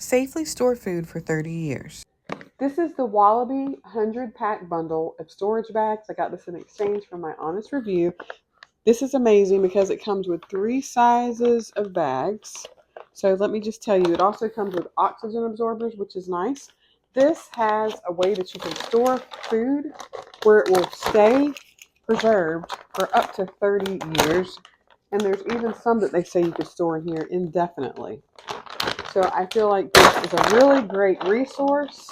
Safely store food for 30 years. This is the Wallaby 100-pack bundle of storage bags. I got this in exchange for my honest review. This is amazing because it comes with 3 sizes of bags. So let me just tell you, it also comes with oxygen absorbers, which is nice. This has a way that you can store food where it will stay preserved for up to 30 years. And there's even some that they say you could store in here indefinitely. So I feel like this is a really great resource.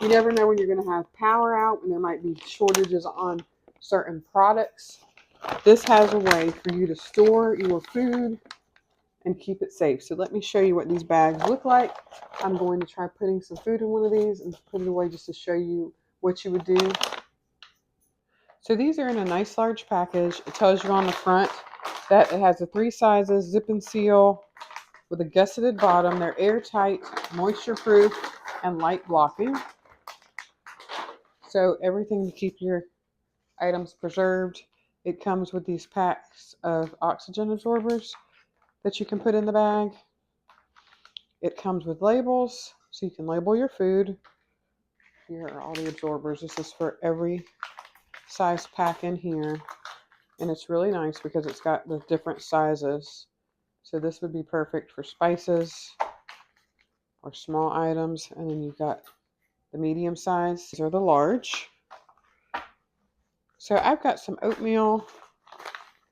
You never know when you're going to have power out, and there might be shortages on certain products. This has a way for you to store your food and keep it safe. So let me show you what these bags look like. I'm going to try putting some food in one of these and put it away just to show you what you would do. So these are in a nice large package. It tells you on the front that it has the 3 sizes, zip and seal, with a gusseted bottom. They're airtight, moisture proof, and light blocking. So everything to keep your items preserved. It comes with these packs of oxygen absorbers that you can put in the bag. It comes with labels, so you can label your food. Here are all the absorbers. This is for every size pack in here. And it's really nice because it's got the different sizes. So this would be perfect for spices or small items. And then you've got the medium size. These are the large. So I've got some oatmeal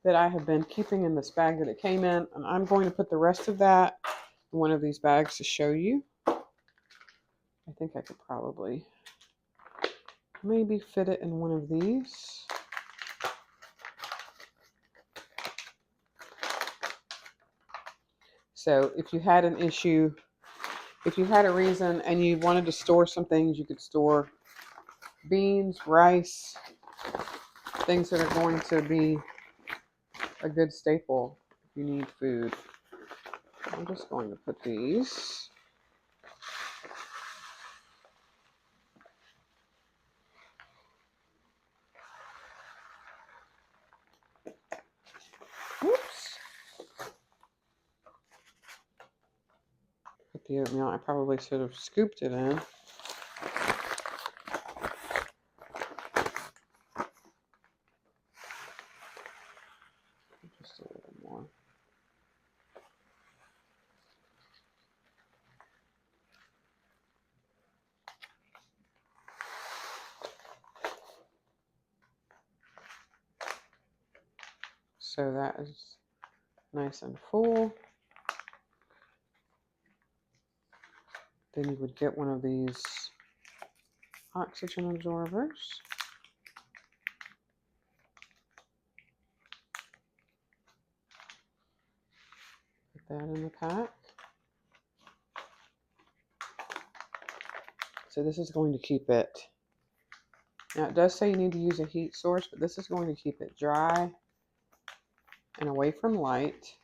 that I have been keeping in this bag that it came in. And I'm going to put the rest of that in one of these bags to show you. I think I could probably maybe fit it in one of these. So if you had an issue, if you had a reason and you wanted to store some things, you could store beans, rice, things that are going to be a good staple if you need food. I'm just going to put these. Oops. Put the oatmeal. I probably should have scooped it in. Just a little more. So that is nice and full. Then you would get one of these oxygen absorbers. Put that in the pack. So this is going to keep it. Now it does say you need to use a heat source, but this is going to keep it dry and away from light.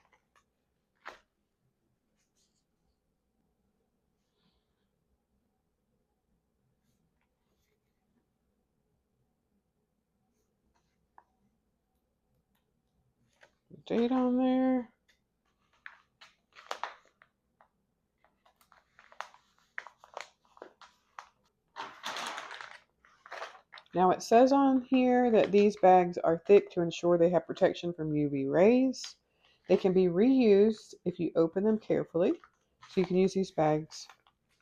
Date on there. Now it says on here that these bags are thick to ensure they have protection from UV rays. They can be reused if you open them carefully. So you can use these bags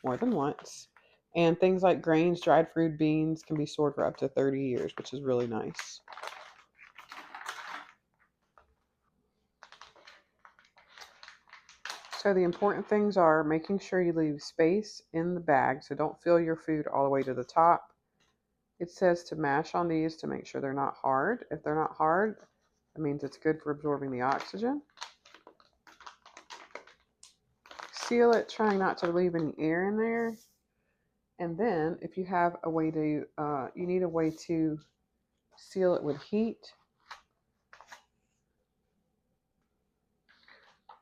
more than once. And things like grains, dried fruit, beans can be stored for up to 30 years, which is really nice. So the important things are making sure you leave space in the bag, so don't fill your food all the way to the top. It says to mash on these to make sure they're not hard. If they're not hard, that means it's good for absorbing the oxygen. Seal it, trying not to leave any air in there. And then if you have a way to, you need a way to seal it with heat.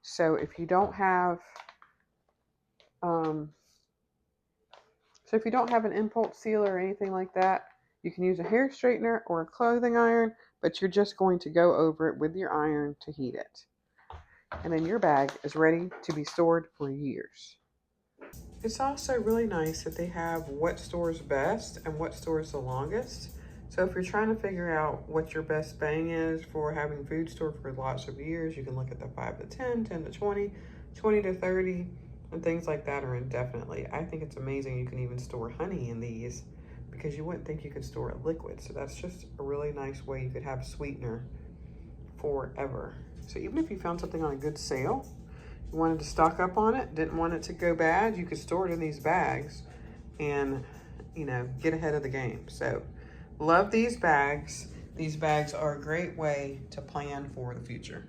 So if you don't have, an impulse sealer or anything like that, you can use a hair straightener or a clothing iron, but you're just going to go over it with your iron to heat it. And then your bag is ready to be stored for years. It's also really nice that they have what stores best and what stores the longest. So if you're trying to figure out what your best bang is for having food stored for lots of years, you can look at the 5 to 10, 10 to 20, 20 to 30, and things like that are indefinitely. I think it's amazing you can even store honey in these because you wouldn't think you could store it liquid. So that's just a really nice way you could have sweetener forever. So even if you found something on a good sale, you wanted to stock up on it, didn't want it to go bad, you could store it in these bags and, you know, get ahead of the game. So love these bags. These bags are a great way to plan for the future.